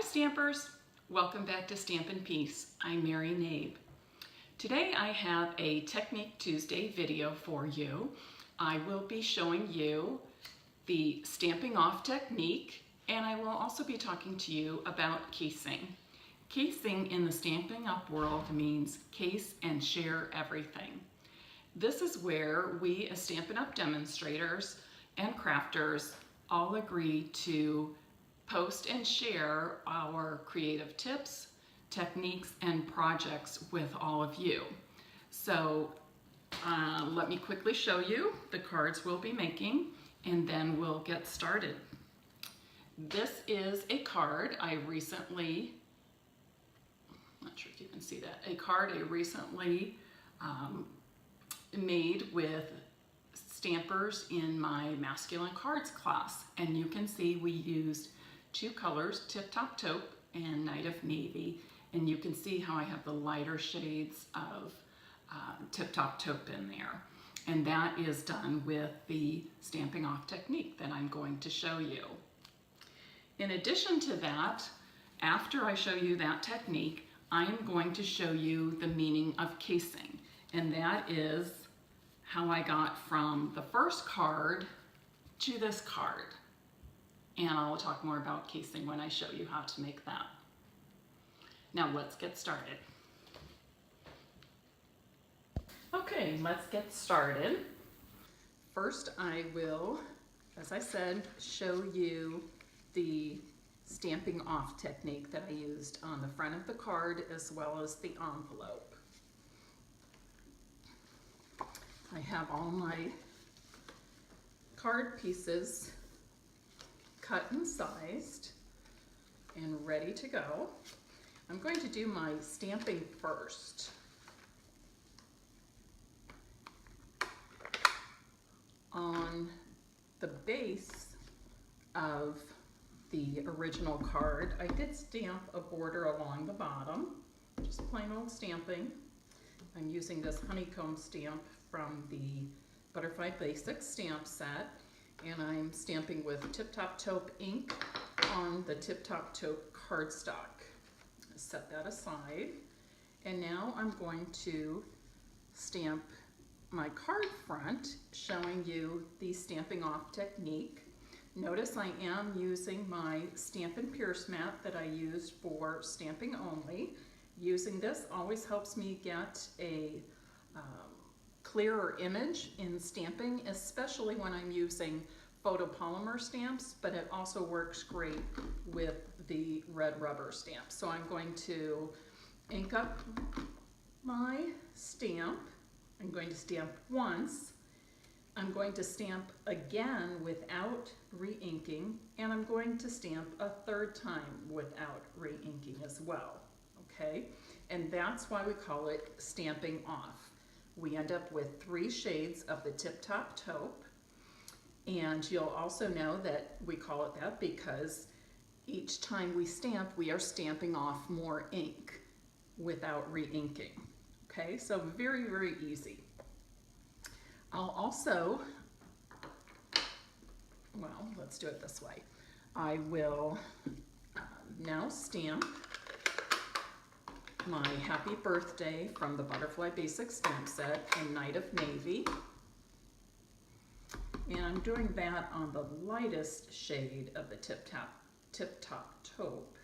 Stampers, welcome back to Stampin' Peace. I'm Mary Knabe. Today I have a Technique Tuesday video for you. I will be showing you the stamping off technique, and I will also be talking to you about casing. Casing in the Stampin' Up world means case and share everything. This is where we as Stampin' Up demonstrators and crafters all agree to post and share our creative tips, techniques, and projects with all of you. So let me quickly show you the cards we'll be making, and then we'll get started. This is a card I recently, not sure if you can see that, a card I recently made with stampers in my masculine cards class. And you can see we used two colors, Tip Top Taupe and Night of Navy, and you can see how I have the lighter shades of Tip Top Taupe in there. And that is done with the stamping off technique that I'm going to show you. In addition to that, after I show you that technique, I'm going to show you the meaning of casing, and that is how I got from the first card to this card. And I'll talk more about casing when I show you how to make that. Now let's get started. Okay, let's get started. First I will, as I said, show you the stamping off technique that I used on the front of the card as well as the envelope. I have all my card pieces cut and sized and ready to go. I'm going to do my stamping first. On the base of the original card, I did stamp a border along the bottom, just plain old stamping. I'm using this honeycomb stamp from the Butterfly Basics stamp set, and I'm stamping with Tip Top Taupe ink on the Tip Top Taupe cardstock. Set that aside, and now I'm going to stamp my card front, showing you the stamping off technique. Notice I am using my Stampin' Pierce mat that I used for stamping only. Using this always helps me get a clearer image in stamping, especially when I'm using photopolymer stamps, but it also works great with the red rubber stamp. So I'm going to ink up my stamp. I'm going to stamp once. I'm going to stamp again without re-inking, and I'm going to stamp a third time without re-inking as well, okay? And that's why we call it stamping off. We end up with 3 shades of the Tip Top Taupe, and you'll also know that we call it that because each time we stamp, we are stamping off more ink without re-inking, okay? So very, very easy. I'll also, well, let's do it this way. I will now stamp my Happy Birthday from the Butterfly Basics stamp set in Night of Navy. And I'm doing that on the lightest shade of the Tip Top Taupe.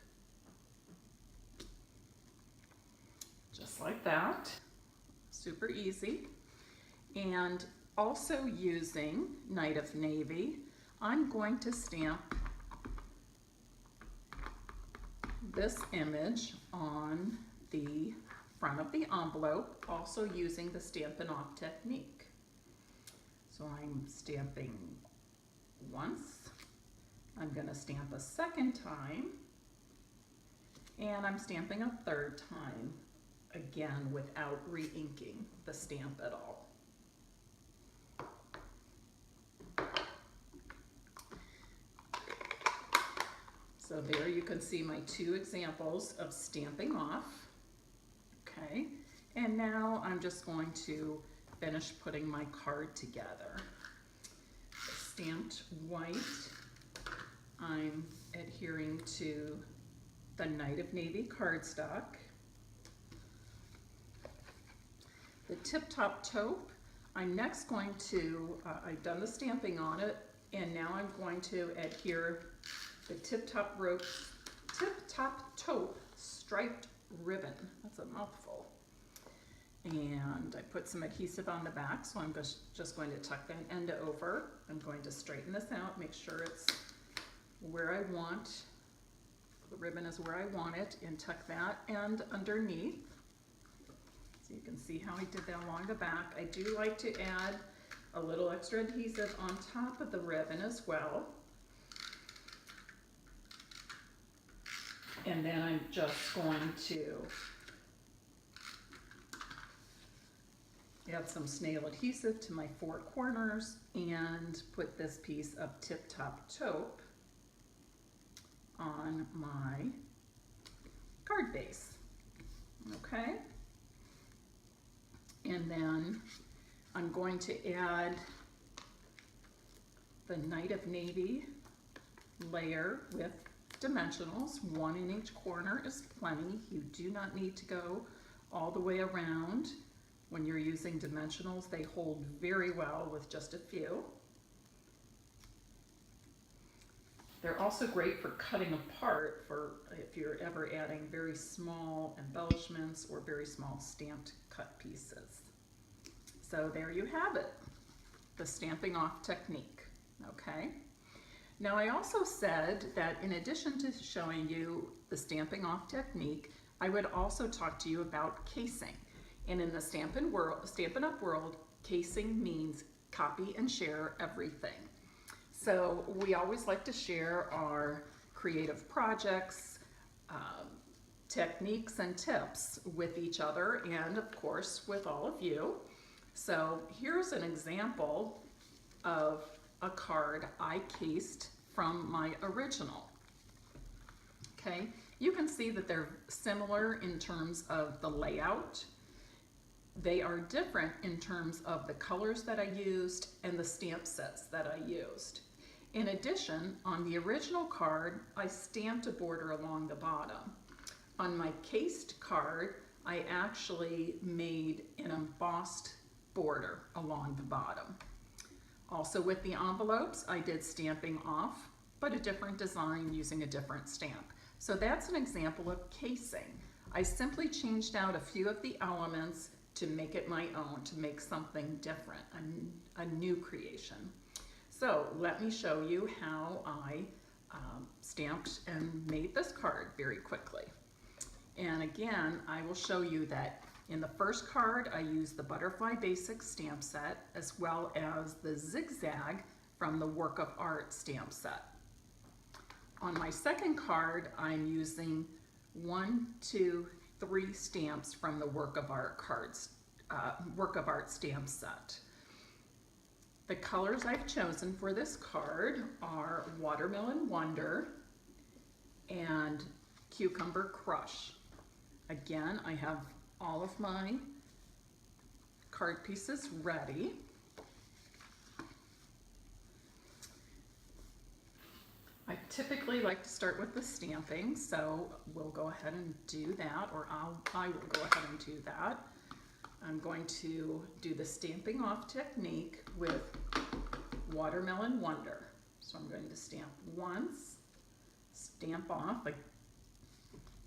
Just like that. Super easy. And also using Night of Navy, I'm going to stamp this image on the front of the envelope, also using the Stampin' Off technique. So I'm stamping once, I'm going to stamp a second time, and I'm stamping a third time, again without re-inking the stamp at all. So there you can see my 2 examples of stamping off, okay? And now I'm just going to finish putting my card together. Stamped white, I'm adhering to the Knight of Navy cardstock. The Tip Top Taupe, I'm next going to, I've done the stamping on it, and now I'm going to adhere the Tip Top Taupe striped ribbon. That's a mouthful. And I put some adhesive on the back, so I'm just going to tuck that end over. I'm going to straighten this out, make sure it's where I want. The ribbon is where I want it, and tuck that end underneath. So you can see how I did that along the back. I do like to add a little extra adhesive on top of the ribbon as well. And then I'm just going to add some snail adhesive to my four corners and put this piece of Tip Top Taupe on my card base. Okay? And then I'm going to add the Knight of Navy layer with dimensionals. One in each corner is plenty. You do not need to go all the way around. When you're using dimensionals, they hold very well with just a few. They're also great for cutting apart for if you're ever adding very small embellishments or very small stamped cut pieces. So there you have it, the stamping off technique, okay? Now I also said that in addition to showing you the stamping off technique, I would also talk to you about casing. And in the Stampin' Up! World, casing means copy and share everything. So we always like to share our creative projects, techniques and tips with each other and of course with all of you. So here's an example of a card I cased from my original. Okay, you can see that they're similar in terms of the layout. They are different in terms of the colors that I used and the stamp sets that I used. In addition, on the original card, I stamped a border along the bottom. On my cased card, I actually made an embossed border along the bottom. Also with the envelopes, I did stamping off, but a different design using a different stamp. So that's an example of casing. I simply changed out a few of the elements to make it my own, to make something different, a new creation. So let me show you how I stamped and made this card very quickly. And again, I will show you that in the first card, I used the Butterfly Basics stamp set as well as the Zigzag from the Work of Art stamp set. On my second card, I'm using 1, 2, 3 stamps from the Work of Art stamp set. The colors I've chosen for this card are Watermelon Wonder and Cucumber Crush. Again, I have all of my card pieces ready. I typically like to start with the stamping, so we'll go ahead and do that, or I will go ahead and do that. I'm going to do the stamping off technique with Watermelon Wonder. So I'm going to stamp once, stamp off,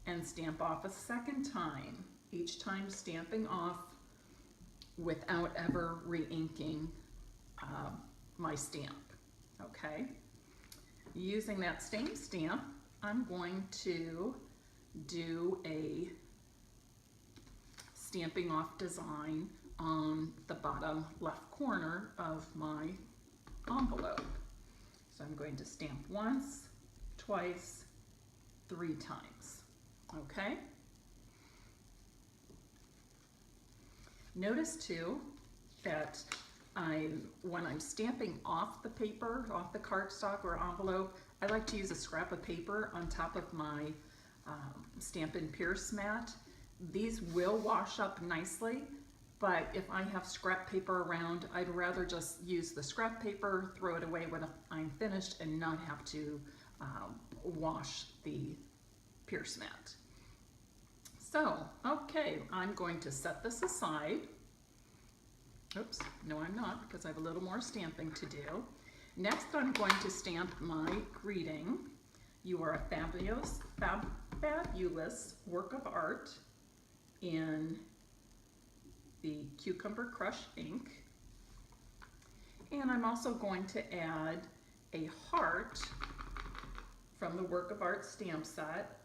and stamp off a second time, each time stamping off without ever re-inking my stamp, okay? Using that same stamp, I'm going to do a stamping off design on the bottom left corner of my envelope. So I'm going to stamp once, twice, 3 times, okay? Notice too that when I'm stamping off the paper, off the cardstock or envelope, I like to use a scrap of paper on top of my Stampin' Pierce mat. These will wash up nicely, but if I have scrap paper around, I'd rather just use the scrap paper, throw it away when I'm finished, and not have to wash the pierce mat. So, okay, I'm going to set this aside. Oops, no I'm not, because I have a little more stamping to do. Next I'm going to stamp my greeting. You are a fabulous work of art in the Cucumber Crush ink. And I'm also going to add a heart from the Work of Art stamp set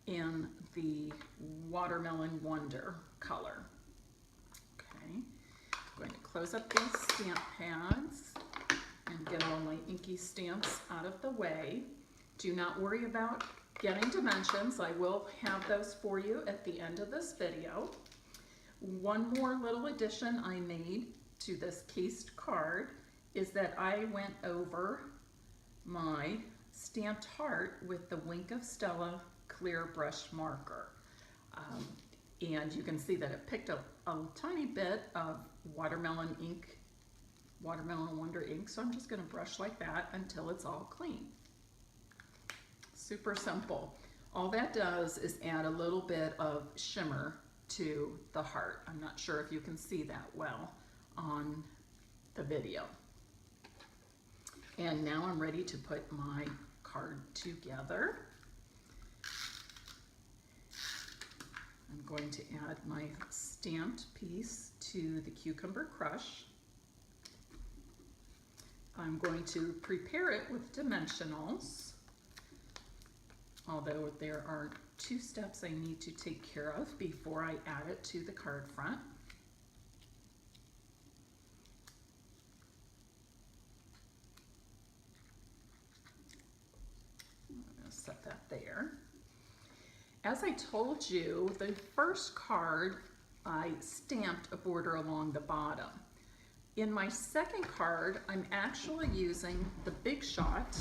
in the Watermelon Wonder color. Okay, I'm going to close up these stamp pads and get all my inky stamps out of the way. Do not worry about getting dimensions. I will have those for you at the end of this video. One more little addition I made to this cased card is that I went over my stamped heart with the Wink of Stella clear brush marker. And you can see that it picked up a tiny bit of watermelon ink, Watermelon Wonder ink, so I'm just going to brush like that until it's all clean. Super simple. All that does is add a little bit of shimmer to the heart. I'm not sure if you can see that well on the video. And now I'm ready to put my card together. I'm going to add my stamped piece to the Cucumber Crush. I'm going to prepare it with dimensionals, although there are 2 steps I need to take care of before I add it to the card front. I'm going to set that there. As I told you, the first card I stamped a border along the bottom. In my second card, I'm actually using the Big Shot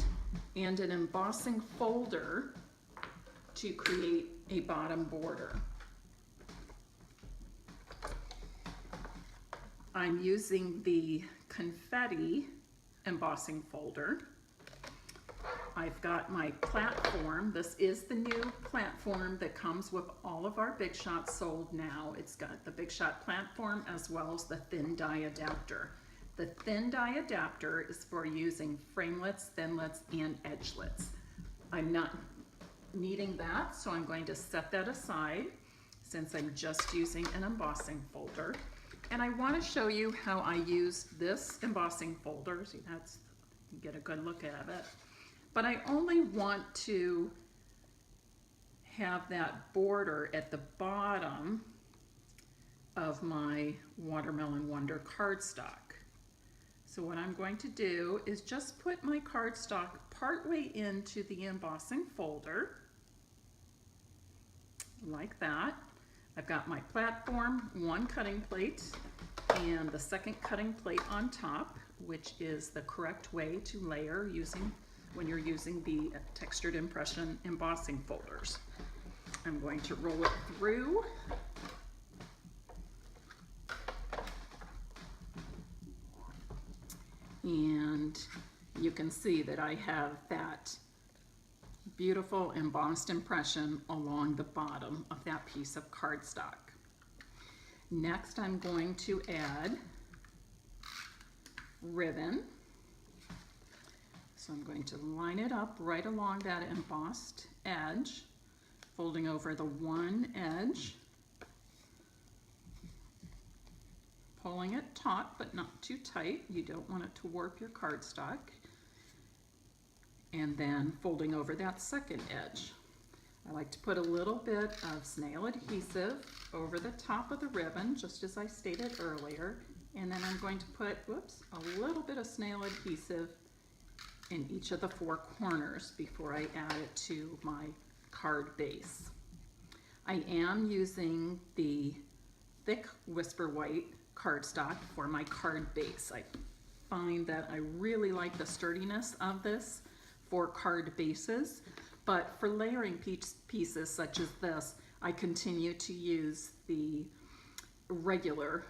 and an embossing folder to create a bottom border. I'm using the confetti embossing folder. I've got my platform. This is the new platform that comes with all of our Big Shots sold now. It's got the Big Shot platform as well as the thin die adapter. The thin die adapter is for using framelits, thinlits, and edgelets. I'm not needing that, so I'm going to set that aside since I'm just using an embossing folder. And I want to show you how I use this embossing folder. See, that's, you get a good look at it. But I only want to have that border at the bottom of my Watermelon Wonder cardstock. So what I'm going to do is just put my cardstock partway into the embossing folder, like that. I've got my platform, 1 cutting plate, and the second cutting plate on top, which is the correct way to layer when you're using the textured impression embossing folders. I'm going to roll it through. And you can see that I have that beautiful embossed impression along the bottom of that piece of cardstock. Next, I'm going to add ribbon. So I'm going to line it up right along that embossed edge, folding over the one edge, pulling it taut but not too tight. You don't want it to warp your cardstock. And then folding over that second edge. I like to put a little bit of snail adhesive over the top of the ribbon, just as I stated earlier. And then I'm going to put, a little bit of snail adhesive in each of the 4 corners before I add it to my card base. I am using the thick Whisper White cardstock for my card base. I find that I really like the sturdiness of this for card bases, but for layering pieces such as this, I continue to use the regular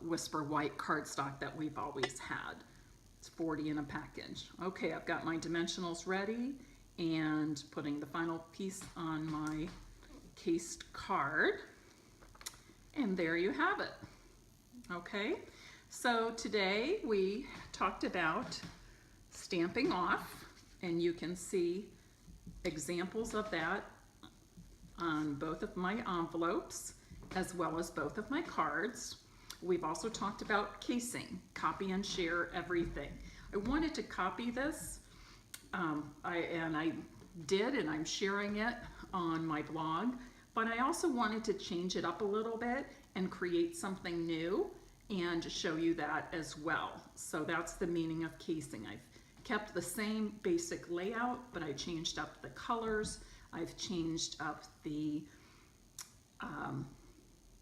Whisper White cardstock that we've always had. It's 40 in a package. Okay, I've got my dimensionals ready, and putting the final piece on my cased card. And there you have it. Okay, so today we talked about stamping off, and you can see examples of that on both of my envelopes as well as both of my cards. We've also talked about casing, copy and share everything. I wanted to copy this, I did, and I'm sharing it on my blog, but I also wanted to change it up a little bit and create something new and show you that as well. So that's the meaning of casing. I've kept the same basic layout, but I changed up the colors. I've changed up the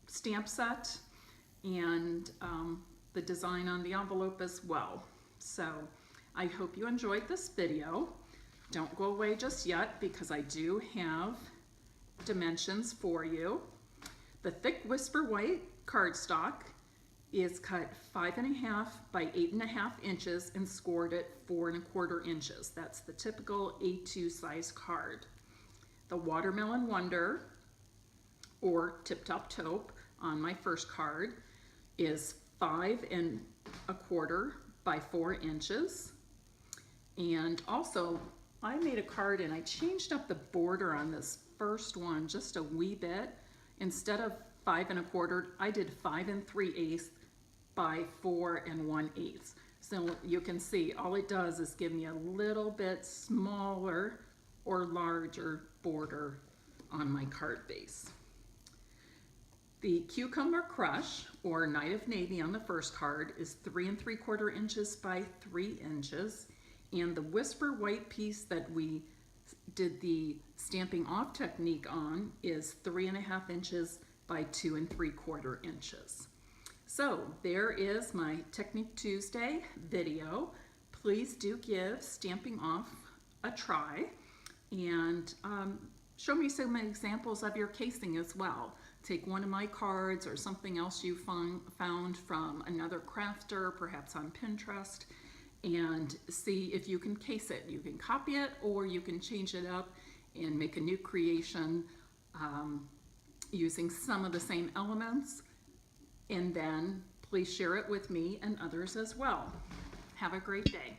stamp set and the design on the envelope as well. So I hope you enjoyed this video. Don't go away just yet because I do have dimensions for you. The thick Whisper White cardstock is cut 5.5 by 8.5 inches and scored at 4.25 inches. That's the typical A2 size card. The Watermelon Wonder, or Tip Top Taupe, on my first card is 5.25 by 4 inches. And also, I made a card and I changed up the border on this first one just a wee bit. Instead of 5.25, I did 5 3/8 by 4 1/8. So you can see all it does is give me a little bit smaller or larger border on my card base. The Cucumber Crush, or Night of Navy, on the first card is 3 3/4 inches by 3 inches. And the Whisper White piece that we did the stamping off technique on is 3.5 inches by 2 3/4 inches. So there is my Technique Tuesday video. Please do give stamping off a try, and show me some examples of your casing as well. Take one of my cards or something else you found from another crafter, perhaps on Pinterest, and see if you can case it. You can copy it, or you can change it up and make a new creation using some of the same elements. And then please share it with me and others as well. Have a great day.